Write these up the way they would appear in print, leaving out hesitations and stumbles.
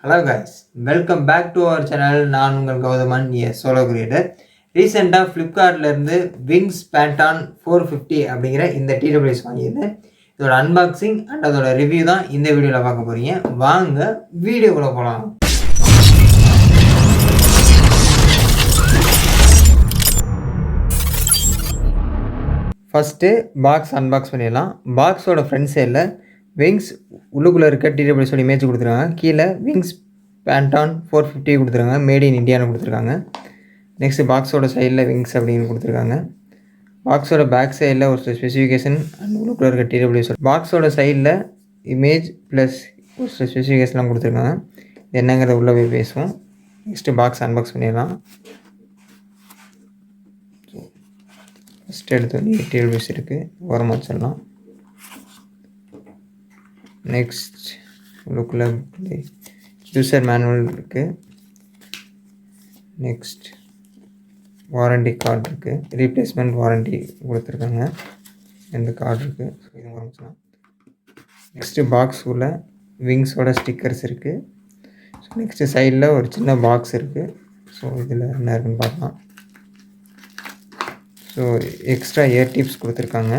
Hello guys, welcome back to our channel. நான் உங்கள் Gowthaman, solo creator. ரீசெண்டாக ஃப்ளிப்கார்ட்ல இருந்து விங்ஸ் பேண்டான் 450 அப்படிங்கிற இந்த டிடபிள்யூஎஸ் வாங்கியிருந்தேன். இதோட அன்பாக்சிங் அண்ட் அதோட ரிவ்யூ தான் இந்த வீடியோவில் பார்க்க போறீங்க. வாங்க வீடியோக்குள்ள போகலாம். ஃபஸ்ட்டு பாக்ஸ் அன்பாக்ஸ் பண்ணிடலாம். பாக்ஸோட ஃப்ரண்ட் சைடில் விங்ஸ் உள்ளுக்குள்ளே இருக்க டிடபிள்யூஸோட இமேஜ் கொடுத்துருக்காங்க. கீழே விங்ஸ் பேண்டான் 450 கொடுத்துருக்காங்க. மேட் இன் இந்தியான்னு கொடுத்துருக்காங்க. நெக்ஸ்ட்டு பாக்ஸோட சைடில் விங்ஸ் அப்படின்னு கொடுத்துருக்காங்க. பாக்ஸோட பேக் சைடில் ஒரு ஸ்பெசிஃபிகேஷன் அண்ட் உள்ளுக்குள்ளே இருக்க டிடபிள்யூஸோட பாக்ஸோட சைடில் இமேஜ் ப்ளஸ் ஒரு ஸ்பெசிஃபிகேஷன்லாம் கொடுத்துருக்காங்க. என்னங்கிறத உள்ளே போய் பேசுவோம். நெக்ஸ்ட்டு பாக்ஸ் அன்பாக்ஸ் பண்ணிடலாம். ஃபஸ்ட்டு எடுத்து வந்து டிடபிள்யூஸ் இருக்குது, ஓரமாக வச்சிடலாம். நெக்ஸ்ட் உள்ளுக்குள்ளே யூசர் மேனுவல் இருக்குது. நெக்ஸ்ட் வாரண்டி கார்டு இருக்குது. ரீப்ளேஸ்மெண்ட் வாரண்டி கொடுத்துருக்காங்க. இந்த கார்டு இருக்குது. ஸோ இது ஆரம்பிச்சலாம். நெக்ஸ்ட்டு பாக்ஸ் உள்ள விங்ஸோட ஸ்டிக்கர்ஸ் இருக்குது. ஸோ நெக்ஸ்ட்டு சைடில் ஒரு சின்ன பாக்ஸ் இருக்குது. ஸோ இதில் என்ன இருக்குன்னு பார்க்கலாம். ஸோ எக்ஸ்ட்ரா இயர் டிப்ஸ் கொடுத்துருக்காங்க.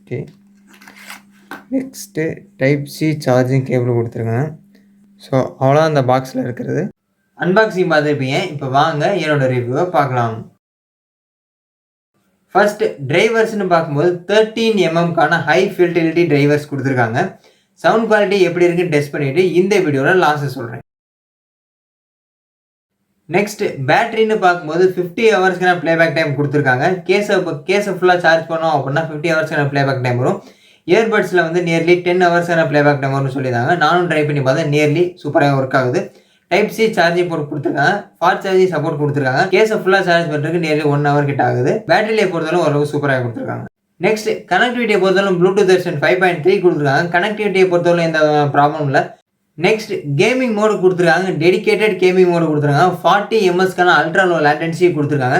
Okay, next type C charging cable கொடுத்துருக்காங்க. ஸோ அவ்வளோ அந்த பாக்ஸில் இருக்கிறது. அன்பாக்சிங் பார்த்துருப்பீங்க. இப்போ வாங்க என்னோடய ரிவ்யூவை பார்க்கலாம். ஃபர்ஸ்ட் டிரைவர்ஸ்னு பார்க்கும்போது 13 mmக்கான ஹை ஃபில்டரிட்டி டிரைவர்ஸ் கொடுத்துருக்காங்க. சவுண்ட் குவாலிட்டி எப்படி இருக்குன்னு டெஸ்ட் பண்ணிவிட்டு இந்த வீடியோவில் லாஸ்ட்டு சொல்கிறேன். நெக்ஸ்ட் பேட்டரின்னு பார்க்கும்போது 50 ஹவர்ஸ்க்கான ப்ளேபேக் டைம் கொடுத்துருக்காங்க. கேஸை ஃபுல்லாக சார்ஜ் பண்ணோம் அப்படின்னா 50 ஹவர்ஸ்க்கான ப்ளேபேக் டைம் வரும். இயர்பட்ஸில் வந்து நியர்லி 10 ஹவர்ஸ்க்கான ப்ளேபேக் டைம் வரும்னு சொல்லியிருந்தாங்க. நானும் ட்ரை பண்ணி பார்த்தேன். நியர்லி சூப்பராக ஒர்க் ஆகுது. டைப் சி சார்ஜிங் போர்ட் கொடுத்துருக்காங்க. ஃபாஸ்ட் சார்ஜிங் சப்போர்ட் கொடுத்துருக்காங்க. கேஸை ஃபுல்லாக சார்ஜ் பண்ணுறதுக்கு நியர்லி 1 hour கிட்ட ஆகுது. பேட்டரியை பொறுத்தவரை ஓரளவு சூப்பராக கொடுத்துருக்காங்க. நெக்ஸ்ட் கனெக்டிவிட்டியை பொறுத்தவரை ப்ளூடூத் வெர்ஷன் 5.3 கொடுத்துருக்காங்க. கனெக்டிவிட்டியை பொறுத்தவரை எந்த ப்ராப்ளம் இல்லை. நெக்ஸ்ட் கேமிங் மோடு கொடுத்துருக்காங்க. டெடிகேட்டட் கேமிங் மோடு கொடுத்துருக்காங்க. 40 ms அல்ட்ரா லோ லேட்டன்சி கொடுத்துருக்காங்க.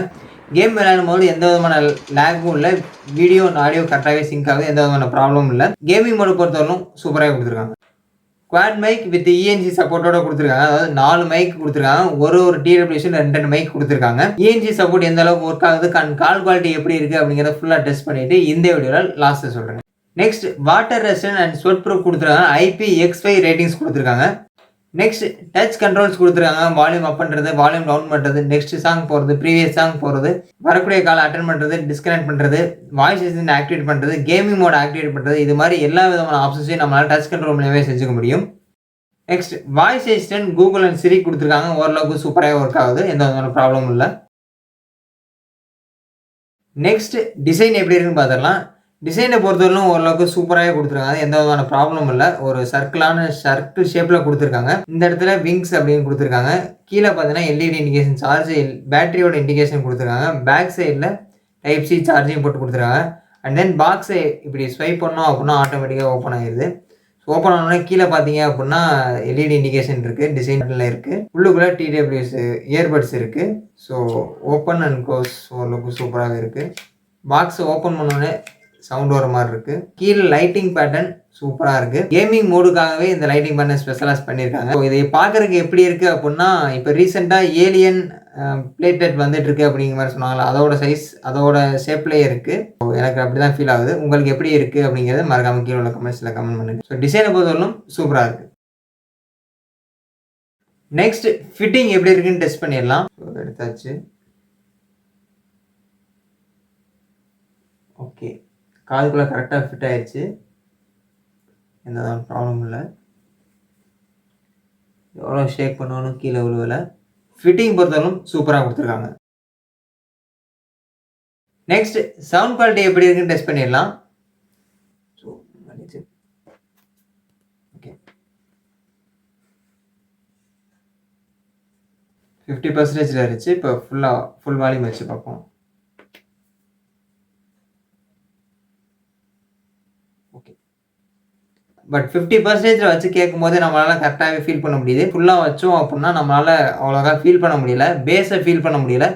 கேம் விளையாடும் போது எந்த விதமான லேக்கும் இல்லை. வீடியோ ஆடியோ கரெக்டாகவே சிங்க் ஆகுது. எந்த விதமான ப்ராப்ளமும் இல்லை. கேமிங் மோடு பொறுத்தவரைக்கும் சூப்பராக கொடுத்துருக்காங்க. குவாட் மைக் வித் ENC சப்போர்ட்டோட கொடுத்துருக்காங்க. அதாவது 4 மைக் கொடுத்துருக்காங்க. ஒரு டிடபிள்யூஸில் 2 மைக் கொடுத்துருக்காங்க. ENC சப்போர்ட் எந்த அளவுக்கு ஒர்க் ஆகுது, கால் குவாலிட்டி எப்படி இருக்குது அப்படிங்கிறத ஃபுல்லாக டெஸ்ட் பண்ணிவிட்டு இந்த வீடியோவில் லாஸ்ட்டு சொல்கிறேன். Next water resistant and sweat proof கொடுத்துருக்காங்க. IPX5 ரேட்டிங்ஸ் கொடுத்துருக்காங்க. நெக்ஸ்ட் டச் கண்ட்ரோல்ஸ் கொடுத்துருக்காங்க. வால்யூம் அப் பண்ணுறது, வால்யூம் டவுன் பண்ணுறது, நெக்ஸ்ட் சாங் போகிறது, ப்ரீவியஸ் சாங் போகிறது, வரக்கூடிய கால் அட்டன் பண்ணுறது, டிஸ்கனெக்ட் பண்ணுறது, வாய்ஸ் அசிஸ்டன்ட் ஆக்டிவேட் பண்ணுறது, கேமிங் மோட் ஆக்டிவேட் பண்ணுறது, இது மாதிரி எல்லா விதமான ஆப்ஷன்ஸையும் நம்மளால் டச் கண்ட்ரோல் மூலமே செஞ்சுக்க முடியும். Next voice assistant Google and Siri கொடுத்துருக்காங்க. ஓரளவுக்கு சூப்பராக ஒர்க் ஆகுது. எந்த விதமான ப்ராப்ளமும் இல்லை. நெக்ஸ்ட் டிசைன் எப்படி இருக்குன்னு பார்த்துடலாம். டிசைனை பொறுத்தவரைக்கும் ஓரளவுக்கு சூப்பராகவே கொடுத்துருக்காங்க. எந்த விதமான ப்ராப்ளமும் இல்லை. ஒரு சர்க்கிள் ஷேப்பில் கொடுத்துருக்காங்க. இந்த இடத்துல விங்ஸ் அப்படின்னு கொடுத்துருக்காங்க. கீழே பார்த்தீங்கன்னா LED இண்டிகேஷன், சார்ஜ் பேட்டரியோட இண்டிகேஷன் கொடுத்துருக்காங்க. பேக் சைடில் டைப் சி சார்ஜிங் போட்டு கொடுத்துருக்காங்க. அண்ட் தென் பாக்ஸை இப்படி ஸ்வைப் பண்ணோம் அப்படின்னா ஆட்டோமேட்டிக்காக ஓப்பன் ஆகிடுது. ஓப்பன் ஆனோடனே கீழே பார்த்தீங்க அப்படின்னா LED இண்டிகேஷன் இருக்குது, டிசைனில் இருக்குது. உள்ளுக்குள்ளே டிடபிள்யூஎஸ் இயர்பட்ஸ் இருக்குது. ஸோ ஓப்பன் அண்ட் க்ளோஸ் ஓரளவுக்கு சூப்பராகவே இருக்குது. பாக்ஸை ஓப்பன் பண்ணோடனே சவுண்ட் வர மாதிரி இருக்குது. கீழே லைட்டிங் பேட்டர்ன் சூப்பராக இருக்குது. கேமிங் மோடுக்காகவே இந்த லைட்டிங் பேட்டர்ன் ஸ்பெஷலைஸ் பண்ணியிருக்காங்க. ஸோ இதை பார்க்குறதுக்கு எப்படி இருக்குது அப்படின்னா, இப்போ ரீசெண்டாக ஏலியன் பிளேட்டட் வந்துட்டு இருக்கு அப்படிங்கிற மாதிரி சொன்னாங்களா, அதோட சைஸ் அதோட ஷேப்லேயே இருக்குது. ஸோ எனக்கு அப்படி தான் ஃபீல் ஆகுது. உங்களுக்கு எப்படி இருக்குது அப்படிங்கிறத மறக்காம கீழே உள்ள கமெண்ட்ஸில் கமெண்ட் பண்ணுங்கள். ஸோ டிசைனை பொறுத்தவரைக்கும் சூப்பராக இருக்குது. நெக்ஸ்ட் ஃபிட்டிங் எப்படி இருக்குன்னு டெஸ்ட் பண்ணிடலாம். எடுத்தாச்சு. ஓகே, காதுக்குள்ளே கரெக்டாக ஃபிட் ஆயிடுச்சு. எந்த ப்ராப்ளம் இல்லை. எவ்வளோ ஷேக் பண்ணாலும் கீழே விழுவலை. ஃபிட்டிங் பொறுத்தவரைக்கும் சூப்பராக கொடுத்துருக்காங்க. நெக்ஸ்ட் சவுண்ட் குவாலிட்டி எப்படி இருக்குன்னு டெஸ்ட் பண்ணிடலாம். ஓகே, 50% இருந்துச்சு. இப்போ ஃபுல் வால்யூம் வச்சு பார்ப்போம். பட் 50% வச்சு கேட்கும் போது நம்மளால கரெக்டாகவே ஃபீல் பண்ண முடியுது. ஃபுல்லாக வச்சோம் அப்படின்னா நம்மளால் அவ்வளோக்கா ஃபீல் பண்ண முடியல. பேஸை ஃபீல் பண்ண முடியல.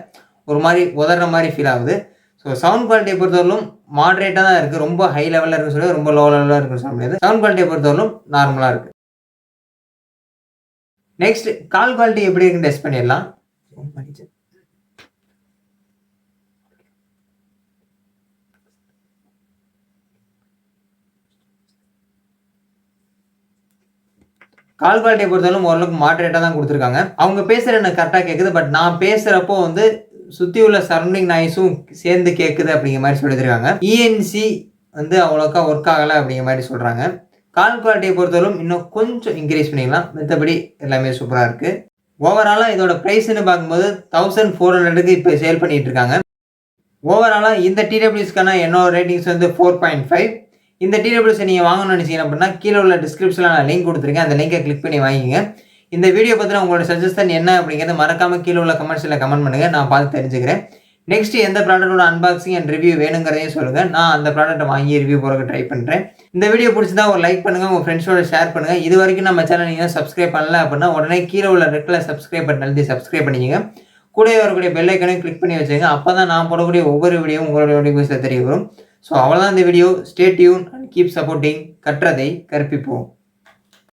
ஒரு மாதிரி உதற மாதிரி ஃபீல் ஆகுது. ஸோ சவுண்ட் குவாலிட்டியை பொறுத்தவரைக்கும் மாடரேட்டாக தான் இருக்குது. ரொம்ப ஹை லெவலில் இருக்குன்னு சொல்லி ரொம்ப லோ லெவலில் இருக்குன்னு சொல்ல முடியாது. சவுண்ட் குவாலிட்டியை பொறுத்தவரைக்கும் நார்மலாக இருக்குது. நெக்ஸ்ட் கால் குவாலிட்டி எப்படி இருக்குன்னு டெஸ்ட் பண்ணிடலாம். கால் குவாலிட்டியை பொறுத்தவரைக்கும் ஓரளவுக்கு மாடரேட்டாக தான் கொடுத்துருக்காங்க. அவங்க பேசுகிற எனக்கு கரெக்டாக கேட்குது. பட் நான் பேசுகிறப்போ வந்து சுற்றி உள்ள சரௌண்டிங் நாய்ஸும் சேர்ந்து கேட்குது அப்படிங்கிற மாதிரி சொல்லியிருக்காங்க. ENC வந்து அவ்வளோக்கா ஒர்க் ஆகலை அப்படிங்கிற மாதிரி சொல்கிறாங்க. கால் குவாலிட்டியை பொறுத்தவரைக்கும் இன்னும் கொஞ்சம் இன்க்ரீஸ் பண்ணிக்கலாம். மற்றபடி எல்லாமே சூப்பராக இருக்குது. ஓவராலாக இதோட ப்ரைஸ்ன்னு பார்க்கும்போது 1400க்கு இப்போ சேல் பண்ணிகிட்டு இருக்காங்க. ஓவராலாக இந்த TWSக்கான என்னோட ரேட்டிங்ஸ் வந்து 4.5. இந்த TWS நீங்கள் வாங்கணும்னு நினச்சிங்க அப்படின்னா கீழே உள்ள டிஸ்கிரிப்ஷனில் நான் லிங்க் கொடுத்துருக்கேன். அந்த லிங்கை கிளிக் பண்ணி வாங்கிங்க. இந்த வீடியோ பற்றின உங்களோட சஜஷன் என்ன அப்படிங்கிறத மறக்காமல் கீழே உள்ள கமெண்ட்ஸில் கமெண்ட் பண்ணுங்கள். நான் பார்த்து தெரிஞ்சுக்கிறேன். நெக்ஸ்ட் எந்த ப்ராடக்ட்டோட அன்பாக்சிங் அண்ட் ரிவ்யூ வேணுங்கிறதையும் சொல்லுங்கள். நான் அந்த ப்ராடக்ட்டை வாங்கி ரிவ்யூ போகிறதுக்கு ட்ரை பண்ணுறேன். இந்த வீடியோ பிடிச்சிருந்தா ஒரு லைக் பண்ணுங்கள், உங்கள் ஃப்ரெண்ட்ஸோட ஷேர் பண்ணுங்கள். இது வரைக்கும் நம்ம சேனல் நீங்கள் சப்ஸ்கிரைப் பண்ணல அப்படின்னா உடனே கீழே உள்ள ரெட் கலர் சப்ஸ்கிரைப் பட்டன் அழுத்தி சப்ஸ்கிரைப் பண்ணிக்கங்க. கூடவே வரக்கூடிய பெல் ஐக்கனையும் கிளிக் பண்ணி வச்சுங்க. அப்போ தான் நான் போடக்கூடிய ஒவ்வொரு வீடியோவும் உங்களோட நோட்டிஃபிகேஷனில் தெரிய வரும். ஸோ அவ்வளோதான் இந்த video. Stay tune and keep supporting. கற்றதை கற்பிப்போம்.